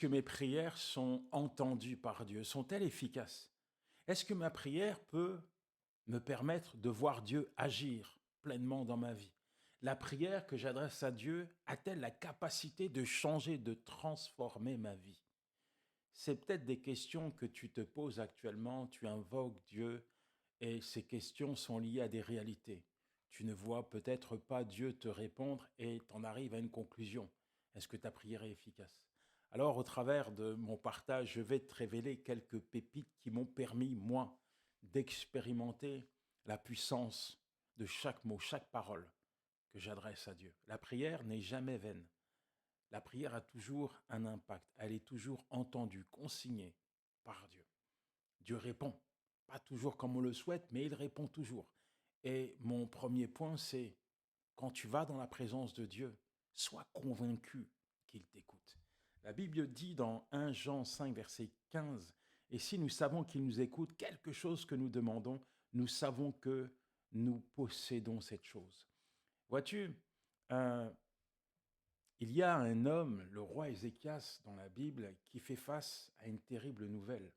que mes prières sont entendues par Dieu? Sont-elles efficaces? Est-ce que ma prière peut me permettre de voir Dieu agir pleinement dans ma vie? La prière que j'adresse à Dieu a-t-elle la capacité de changer, de transformer ma vie? C'est peut-être des questions que tu te poses actuellement, tu invoques Dieu et ces questions sont liées à des réalités. Tu ne vois peut-être pas Dieu te répondre et t'en arrives à une conclusion. Est-ce que ta prière est efficace? Alors, au travers de mon partage, je vais te révéler quelques pépites qui m'ont permis, moi, d'expérimenter la puissance de chaque mot, chaque parole que j'adresse à Dieu. La prière n'est jamais vaine. La prière a toujours un impact. Elle est toujours entendue, consignée par Dieu. Dieu répond. Pas toujours comme on le souhaite, mais il répond toujours. Et mon premier point, c'est quand tu vas dans la présence de Dieu, sois convaincu qu'il t'écoute. La Bible dit dans 1 Jean 5, verset 15, et si nous savons qu'il nous écoute, quelque chose que nous demandons, nous savons que nous possédons cette chose. Vois-tu, euh, il y a un homme, le roi Ézéchias, dans la Bible, qui fait face à une terrible nouvelle.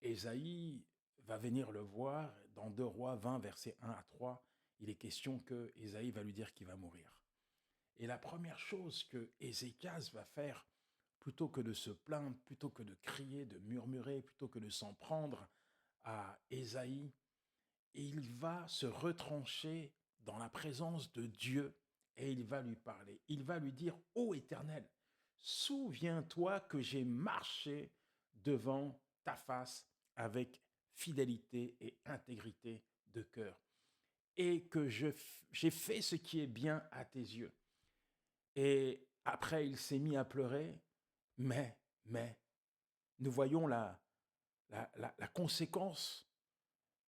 Ésaïe va venir le voir dans 2 Rois 20, versets 1 à 3. Il est question que Ésaïe va lui dire qu'il va mourir. Et la première chose que Ézéchias va faire, plutôt que de se plaindre, plutôt que de crier, de murmurer, plutôt que de s'en prendre à Ésaïe, il va se retrancher dans la présence de Dieu et il va lui parler. Il va lui dire, ô Éternel, souviens-toi que j'ai marché devant ta face avec fidélité et intégrité de cœur et que j'ai fait ce qui est bien à tes yeux. Et après, il s'est mis à pleurer, mais, nous voyons la conséquence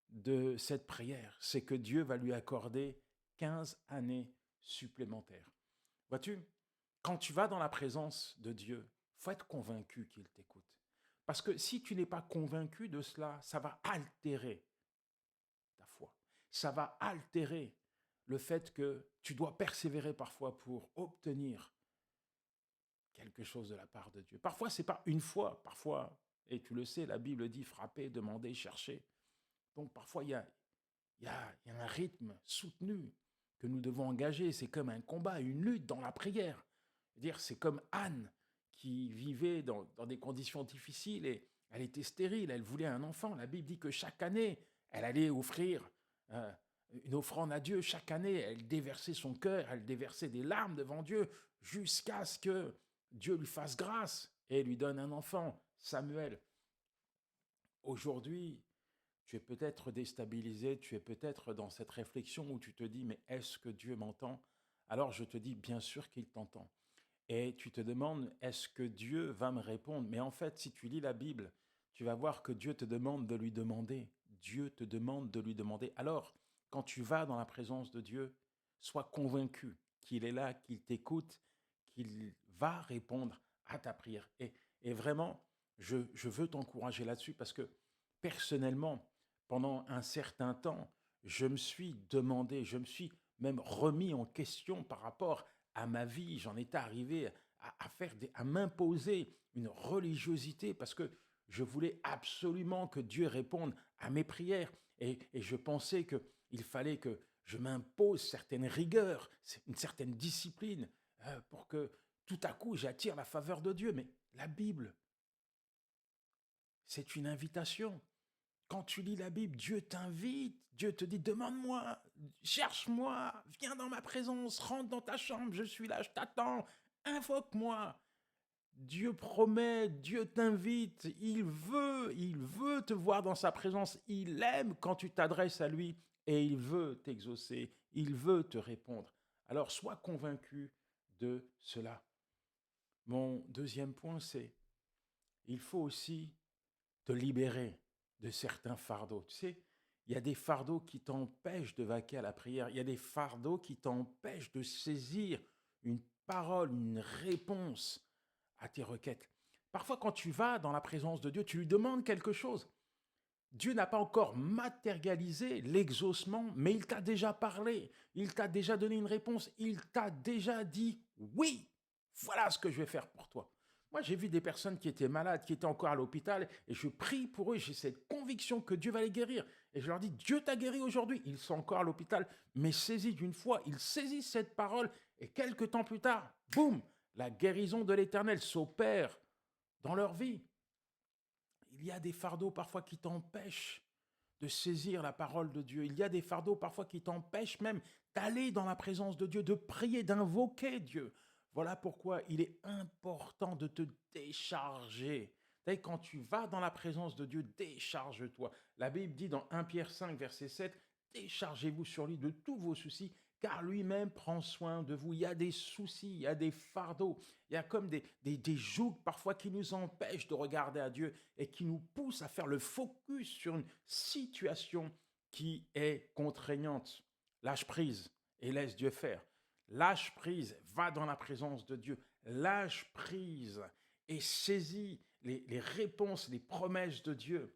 de cette prière, c'est que Dieu va lui accorder 15 années supplémentaires. Vois-tu, quand tu vas dans la présence de Dieu, faut être convaincu qu'il t'écoute. Parce que si tu n'es pas convaincu de cela, ça va altérer ta foi. Ça va altérer le fait que tu dois persévérer parfois pour obtenir quelque chose de la part de Dieu. Parfois, c'est pas une fois, parfois, et tu le sais, la Bible dit frapper, demander, chercher. Donc parfois, il y a un rythme soutenu que nous devons engager. C'est comme un combat, une lutte dans la prière. Dire, c'est comme Anne qui vivait dans des conditions difficiles et elle était stérile, elle voulait un enfant. La Bible dit que chaque année, elle allait offrir euh, une offrande à Dieu. Chaque année, elle déversait son cœur, elle déversait des larmes devant Dieu jusqu'à ce que Dieu lui fasse grâce et lui donne un enfant, Samuel. Aujourd'hui, tu es peut-être déstabilisé, tu es peut-être dans cette réflexion où tu te dis, mais est-ce que Dieu m'entend? Alors je te dis, bien sûr qu'il t'entend. Et tu te demandes, est-ce que Dieu va me répondre? Mais en fait, si tu lis la Bible, tu vas voir que Dieu te demande de lui demander. Dieu te demande de lui demander. Alors, quand tu vas dans la présence de Dieu, sois convaincu qu'il est là, qu'il t'écoute, qu'il va répondre à ta prière. Et vraiment, je veux t'encourager là-dessus parce que personnellement, pendant un certain temps, je me suis demandé, je me suis même remis en question par rapport à ma vie. J'en étais arrivé à m'imposer une religiosité parce que je voulais absolument que Dieu réponde à mes prières. Et je pensais qu'il fallait que je m'impose certaines rigueurs, une certaine discipline pour que tout à coup j'attire la faveur de Dieu. Mais la Bible, c'est une invitation. Quand tu lis la Bible, Dieu t'invite, Dieu te dit, demande-moi, cherche-moi, viens dans ma présence, rentre dans ta chambre, je suis là, je t'attends, invoque-moi. Dieu promet, Dieu t'invite, il veut te voir dans sa présence, il aime quand tu t'adresses à lui et il veut t'exaucer, il veut te répondre. Alors sois convaincu de cela. Mon deuxième point, c'est, il faut aussi te libérer de certains fardeaux. Tu sais, il y a des fardeaux qui t'empêchent de vaquer à la prière. Il y a des fardeaux qui t'empêchent de saisir une parole, une réponse à tes requêtes. Parfois, quand tu vas dans la présence de Dieu, tu lui demandes quelque chose. Dieu n'a pas encore matérialisé l'exaucement, mais il t'a déjà parlé, il t'a déjà donné une réponse, il t'a déjà dit oui, voilà ce que je vais faire pour toi. Moi, j'ai vu des personnes qui étaient malades, qui étaient encore à l'hôpital, et je prie pour eux, j'ai cette conviction que Dieu va les guérir. Et je leur dis, Dieu t'a guéri aujourd'hui. Ils sont encore à l'hôpital, mais saisis d'une foi, ils saisissent cette parole, et quelques temps plus tard, boum, la guérison de l'Éternel s'opère dans leur vie. Il y a des fardeaux parfois qui t'empêchent de saisir la parole de Dieu. Il y a des fardeaux parfois qui t'empêchent même d'aller dans la présence de Dieu, de prier, d'invoquer Dieu. Voilà pourquoi il est important de te décharger. Quand tu vas dans la présence de Dieu, décharge-toi. La Bible dit dans 1 Pierre 5, verset 7, déchargez-vous sur lui de tous vos soucis, car lui-même prend soin de vous. Il y a des soucis, il y a des fardeaux, il y a comme des jougs parfois qui nous empêchent de regarder à Dieu et qui nous poussent à faire le focus sur une situation qui est contraignante. Lâche prise et laisse Dieu faire. Lâche prise, va dans la présence de Dieu. Lâche prise et saisis les réponses, les promesses de Dieu.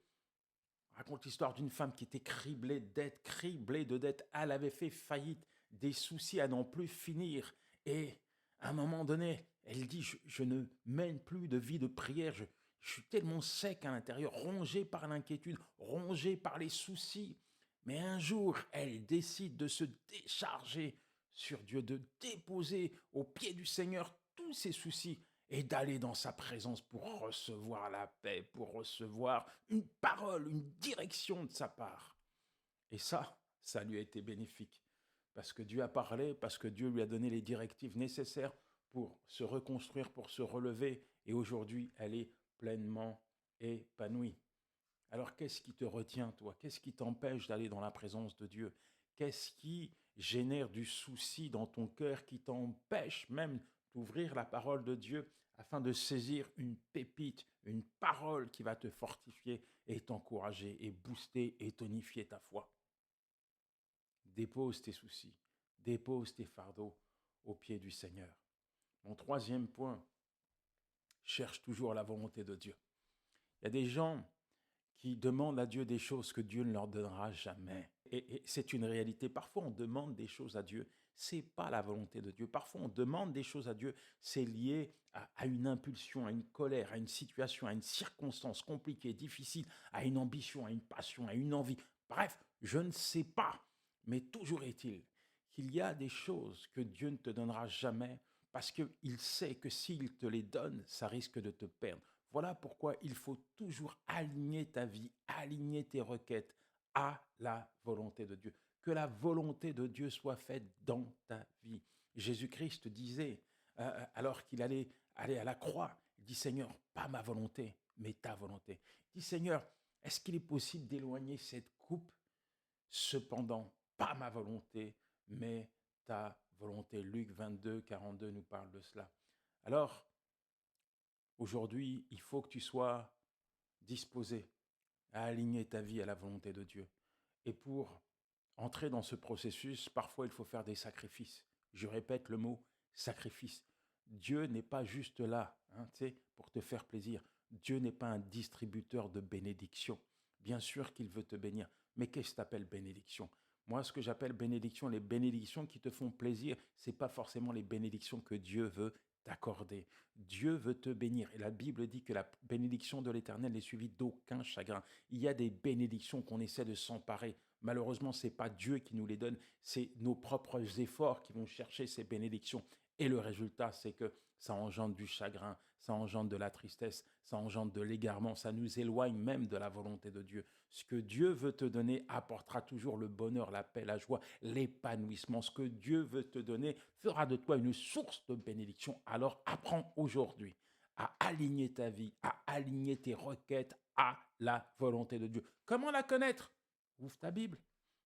On raconte l'histoire d'une femme qui était criblée de dettes. Elle avait fait faillite, des soucis à n'en plus finir. Et à un moment donné, elle dit, je ne mène plus de vie de prière, je suis tellement sec à l'intérieur, rongé par l'inquiétude, rongé par les soucis. Mais un jour, elle décide de se décharger sur Dieu, de déposer au pied du Seigneur tous ses soucis et d'aller dans sa présence pour recevoir la paix, pour recevoir une parole, une direction de sa part. Et ça lui a été bénéfique, parce que Dieu a parlé, parce que Dieu lui a donné les directives nécessaires pour se reconstruire, pour se relever, et aujourd'hui, elle est pleinement épanouie. Alors qu'est-ce qui te retient, toi? Qu'est-ce qui t'empêche d'aller dans la présence de Dieu? Qu'est-ce qui génère du souci dans ton cœur, qui t'empêche même d'ouvrir la parole de Dieu afin de saisir une pépite, une parole qui va te fortifier et t'encourager et booster et tonifier ta foi? Dépose tes soucis, dépose tes fardeaux aux pieds du Seigneur. Mon troisième point, cherche toujours la volonté de Dieu. Il y a des gens qui demandent à Dieu des choses que Dieu ne leur donnera jamais. Et c'est une réalité. Parfois, on demande des choses à Dieu, c'est pas la volonté de Dieu. Parfois, on demande des choses à Dieu, c'est lié à une impulsion, à une colère, à une situation, à une circonstance compliquée, difficile, à une ambition, à une passion, à une envie. Bref, je ne sais pas. Mais toujours est-il qu'il y a des choses que Dieu ne te donnera jamais parce qu'il sait que s'il te les donne, ça risque de te perdre. Voilà pourquoi il faut toujours aligner ta vie, aligner tes requêtes à la volonté de Dieu. Que la volonté de Dieu soit faite dans ta vie. Jésus-Christ disait, alors qu'il allait aller à la croix, il dit, Seigneur, pas ma volonté, mais ta volonté. Il dit, Seigneur, est-ce qu'il est possible d'éloigner cette coupe? Cependant, pas ma volonté, mais ta volonté. Luc 22, 42 nous parle de cela. Alors, aujourd'hui, il faut que tu sois disposé à aligner ta vie à la volonté de Dieu. Et pour entrer dans ce processus, parfois il faut faire des sacrifices. Je répète le mot sacrifice. Dieu n'est pas juste là, pour te faire plaisir. Dieu n'est pas un distributeur de bénédictions. Bien sûr qu'il veut te bénir, mais qu'est-ce que tu appelles bénédiction? Moi, ce que j'appelle bénédiction, les bénédictions qui te font plaisir, ce n'est pas forcément les bénédictions que Dieu veut t'accorder. Dieu veut te bénir. Et la Bible dit que la bénédiction de l'Éternel n'est suivie d'aucun chagrin. Il y a des bénédictions qu'on essaie de s'emparer. Malheureusement, ce n'est pas Dieu qui nous les donne, c'est nos propres efforts qui vont chercher ces bénédictions. Et le résultat, c'est que ça engendre du chagrin, ça engendre de la tristesse, ça engendre de l'égarement, ça nous éloigne même de la volonté de Dieu. Ce que Dieu veut te donner apportera toujours le bonheur, la paix, la joie, l'épanouissement. Ce que Dieu veut te donner fera de toi une source de bénédiction. Alors apprends aujourd'hui à aligner ta vie, à aligner tes requêtes à la volonté de Dieu. Comment la connaître? Ouvre ta Bible.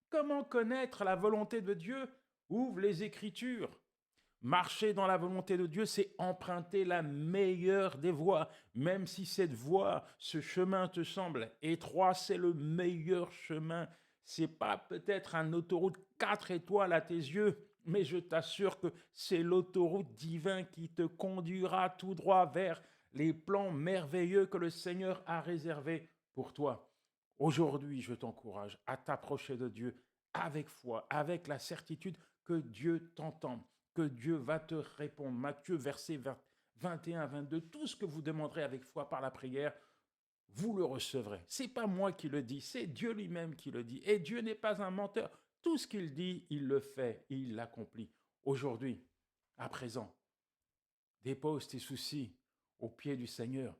Comment connaître la volonté de Dieu? Ouvre les Écritures. Marcher dans la volonté de Dieu, c'est emprunter la meilleure des voies. Même si cette voie, ce chemin te semble étroit, c'est le meilleur chemin. C'est pas peut-être un autoroute 4 étoiles à tes yeux, mais je t'assure que c'est l'autoroute divine qui te conduira tout droit vers les plans merveilleux que le Seigneur a réservés pour toi. Aujourd'hui, je t'encourage à t'approcher de Dieu avec foi, avec la certitude que Dieu t'entend, que Dieu va te répondre. Matthieu 21, 22, tout ce que vous demanderez avec foi par la prière, vous le recevrez. C'est pas moi qui le dis, c'est Dieu lui-même qui le dit. Et Dieu n'est pas un menteur. Tout ce qu'il dit, il le fait, il l'accomplit. Aujourd'hui, à présent, dépose tes soucis aux pieds du Seigneur.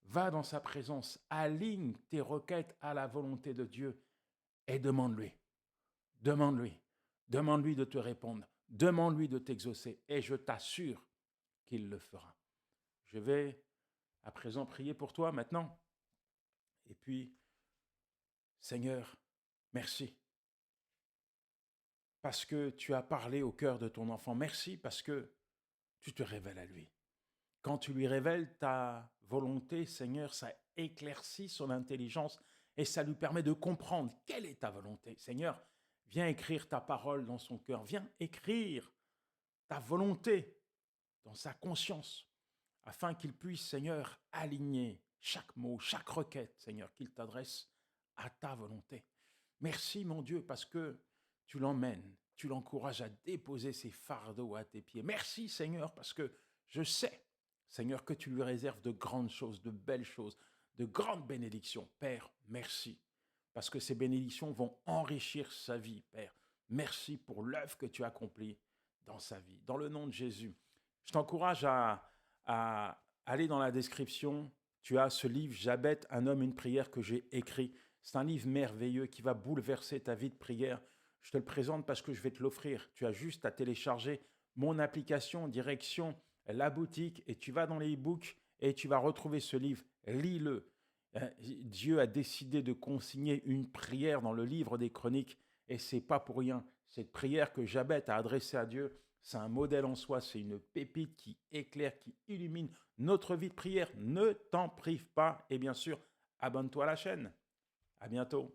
Va dans sa présence, aligne tes requêtes à la volonté de Dieu et demande-lui. Demande-lui. Demande-lui de te répondre. Demande-lui de t'exaucer. Et je t'assure qu'il le fera. Je vais à présent prier pour toi maintenant. Et puis, Seigneur, merci. Parce que tu as parlé au cœur de ton enfant. Merci parce que tu te révèles à lui. Quand tu lui révèles ta volonté, Seigneur, ça éclaircit son intelligence et ça lui permet de comprendre quelle est ta volonté. Seigneur, viens écrire ta parole dans son cœur. Viens écrire ta volonté dans sa conscience afin qu'il puisse, Seigneur, aligner chaque mot, chaque requête, Seigneur, qu'il t'adresse à ta volonté. Merci, mon Dieu, parce que tu l'emmènes, tu l'encourages à déposer ses fardeaux à tes pieds. Merci, Seigneur, parce que je sais, Seigneur, que tu lui réserves de grandes choses, de belles choses, de grandes bénédictions. Père, merci, parce que ces bénédictions vont enrichir sa vie, Père. Merci pour l'œuvre que tu as accomplie dans sa vie. Dans le nom de Jésus, je t'encourage à aller dans la description. Tu as ce livre, Jabet, un homme, une prière que j'ai écrit. C'est un livre merveilleux qui va bouleverser ta vie de prière. Je te le présente parce que je vais te l'offrir. Tu as juste à télécharger mon application, direction la boutique, et tu vas dans les e-books et tu vas retrouver ce livre. Lis-le. Dieu a décidé de consigner une prière dans le livre des Chroniques et c'est pas pour rien. Cette prière que Jabet a adressée à Dieu, c'est un modèle en soi, c'est une pépite qui éclaire, qui illumine notre vie de prière. Ne t'en prive pas et bien sûr, abonne-toi à la chaîne. À bientôt.